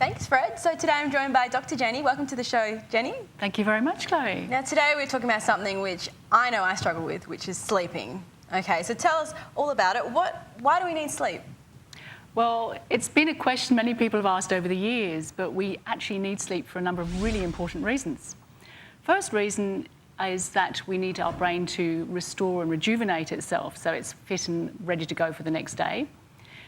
Thanks, Fred. So today I'm joined by Dr. Jenny. Welcome to the show, Jenny. Thank you very much, Chloe. Now today we're talking about something which I know I struggle with, which is sleeping. Okay, so tell us all about it. Why do we need sleep? Well, it's been a question many people have asked over the years, but we actually need sleep for a number of really important reasons. First reason is that we need our brain to restore and rejuvenate itself so it's fit and ready to go for the next day.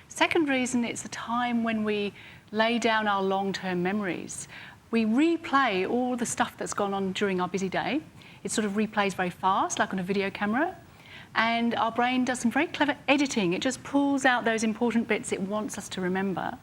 Second reason, it's a time when we lay down our long-term memories. We replay all the stuff that's gone on during our busy day. It sort of replays very fast, like on a video camera. And our brain does some very clever editing. It just pulls out those important bits it wants us to remember.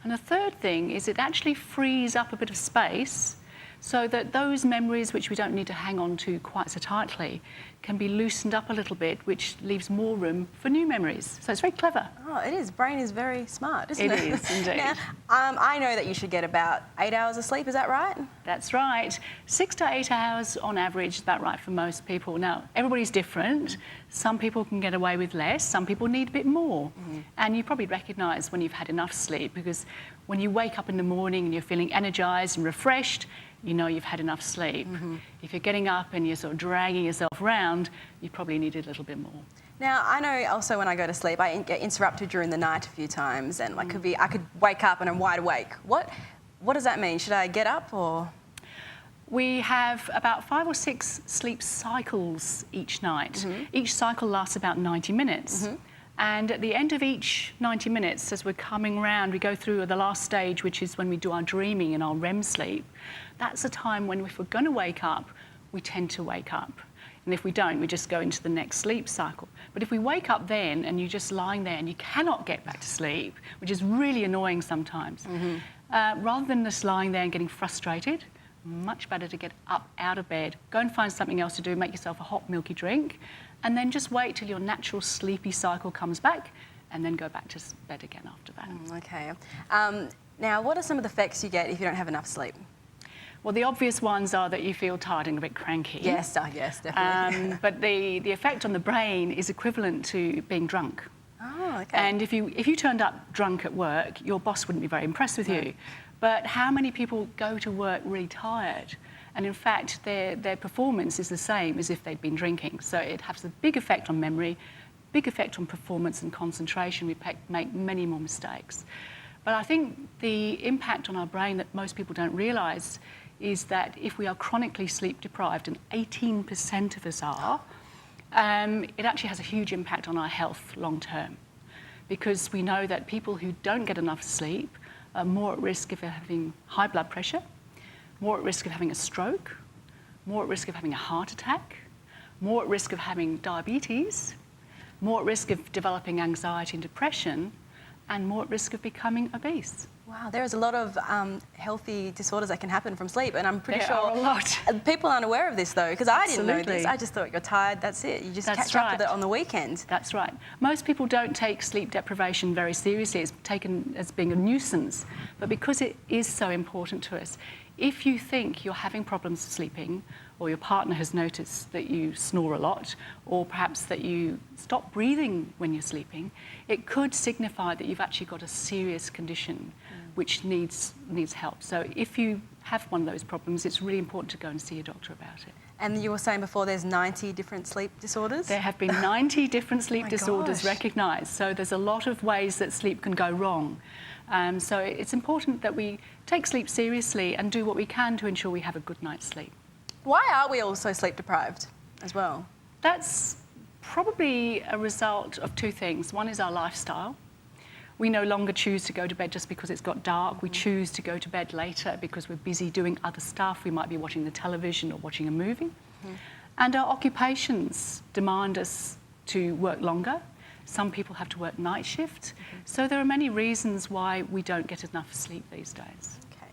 And the third thing is it actually frees up a bit of space so that those memories which we don't need to hang on to quite so tightly can be loosened up a little bit, which leaves more room for new memories. So it's very clever. Oh, it is. Brain is very smart, isn't it? It is, indeed. Now, I know that you should get about 8 hours of sleep. Is that right? That's right. 6 to 8 hours on average is about right for most people. Now, everybody's different. Some people can get away with less. Some people need a bit more. And you probably recognise when you've had enough sleep, because when you wake up in the morning and you're feeling energised and refreshed, you know you've had enough sleep. If you're getting up and you're sort of dragging yourself around, you probably need a little bit more. Now, I know also when I go to sleep, I get interrupted during the night a few times, and like I could wake up and I'm wide awake. What does that mean? Should I get up or? We have about 5 or 6 sleep cycles each night. Each cycle lasts about 90 minutes. And at the end of each 90 minutes, as we're coming round, we go through the last stage, which is when we do our dreaming and our REM sleep. That's a time when if we're going to wake up, we tend to wake up. And if we don't, we just go into the next sleep cycle. But if we wake up then and you're just lying there and you cannot get back to sleep, which is really annoying sometimes, rather than just lying there and getting frustrated, much better to get up out of bed, go and find something else to do, make yourself a hot milky drink, and then just wait till your natural sleepy cycle comes back and then go back to bed again after that. Okay. Now, what are some of the effects you get if you don't have enough sleep? Well, the obvious ones are that you feel tired and a bit cranky. Yes, yes, definitely. But the effect on the brain is equivalent to being drunk. Oh, okay. And if you turned up drunk at work, your boss wouldn't be very impressed with you. But how many people go to work really tired? And in fact, their performance is the same as if they'd been drinking. So it has a big effect on memory, big effect on performance and concentration. We make many more mistakes. But I think the impact on our brain that most people don't realise is that if we are chronically sleep deprived, and 18% of us are, it actually has a huge impact on our health long term. Because we know that people who don't get enough sleep are more at risk of having high blood pressure, more at risk of having a stroke, more at risk of having a heart attack, more at risk of having diabetes, more at risk of developing anxiety and depression, and more at risk of becoming obese. Wow, there is a lot of healthy disorders that can happen from sleep, and I'm pretty There sure are a lot. People aren't aware of this though, because I didn't know this. Absolutely. I just thought you're tired, that's it. You just That's catch up with right. it on the weekend. That's right. Most people don't take sleep deprivation very seriously. It's taken as being a nuisance. But because it is so important to us, if you think you're having problems sleeping, or your partner has noticed that you snore a lot, or perhaps that you stop breathing when you're sleeping, it could signify that you've actually got a serious condition which needs help. So if you have one of those problems, it's really important to go and see a doctor about it. And you were saying before there's 90 different sleep disorders? There have been 90 different sleep my disorders gosh. recognised, so there's a lot of ways that sleep can go wrong. So it's important that we take sleep seriously and do what we can to ensure we have a good night's sleep. Why are we all so sleep deprived as well? That's probably a result of 2 things. One is our lifestyle. We no longer choose to go to bed just because it's got dark. We choose to go to bed later because we're busy doing other stuff. We might be watching the television or watching a movie. And our occupations demand us to work longer. Some people have to work night shift. So there are many reasons why we don't get enough sleep these days. Okay.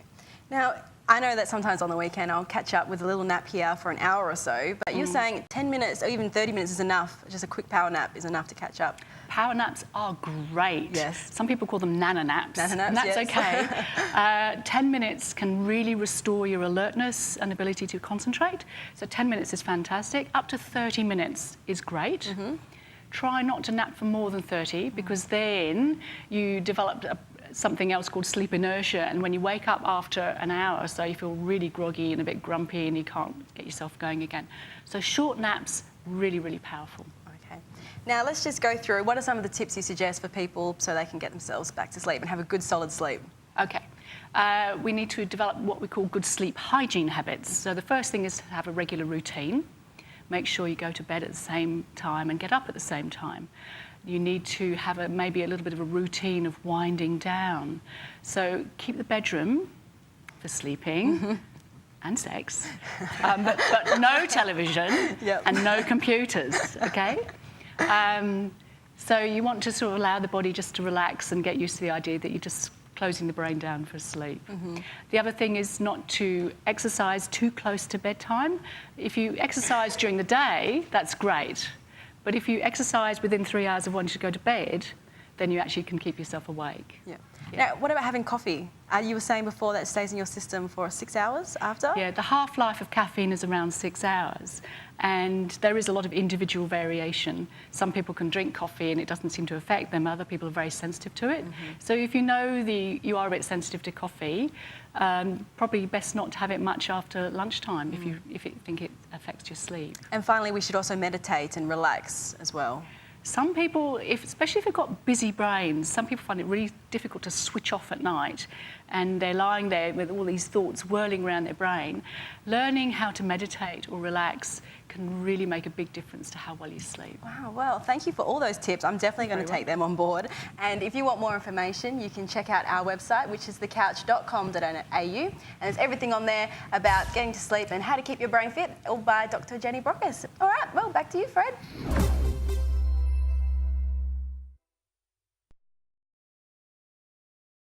Now, I know that sometimes on the weekend I'll catch up with a little nap here for an hour or so, but you're saying 10 minutes or even 30 minutes is enough, just a quick power nap is enough to catch up. Power naps are great. Yes. Some people call them nana naps. Nana naps, and that's yes. okay. 10 minutes can really restore your alertness and ability to concentrate. So 10 minutes is fantastic. Up to 30 minutes is great. Try not to nap for more than 30 because then you develop something else called sleep inertia, and when you wake up after an hour or so, you feel really groggy and a bit grumpy and you can't get yourself going again. So short naps, really, really powerful. Okay. Now let's just go through, what are some of the tips you suggest for people so they can get themselves back to sleep and have a good solid sleep? Okay. We need to develop what we call good sleep hygiene habits. So the first thing is to have a regular routine. Make sure you go to bed at the same time and get up at the same time. You need to have maybe a little bit of a routine of winding down. So keep the bedroom for sleeping and sex, but no television and no computers, okay? So you want to sort of allow the body just to relax and get used to the idea that you're just closing the brain down for sleep. The other thing is not to exercise too close to bedtime. If you exercise during the day, that's great. But if you exercise within 3 hours of wanting to go to bed, then you actually can keep yourself awake. Yeah. Now, what about having coffee? You were saying before that it stays in your system for 6 hours after? Yeah, the half-life of caffeine is around 6 hours, and there is a lot of individual variation. Some people can drink coffee and it doesn't seem to affect them. Other people are very sensitive to it. So if you know you are a bit sensitive to coffee, probably best not to have it much after lunchtime if you think it affects your sleep. And finally, we should also meditate and relax as well. Some people, especially if they've got busy brains, some people find it really difficult to switch off at night, and they're lying there with all these thoughts whirling around their brain. Learning how to meditate or relax can really make a big difference to how well you sleep. Wow, well, thank you for all those tips. I'm definitely going to take them on board. And if you want more information, you can check out our website, which is thecouch.com.au. And there's everything on there about getting to sleep and how to keep your brain fit, all by Dr. Jenny Brockis. All right, well, back to you, Fred.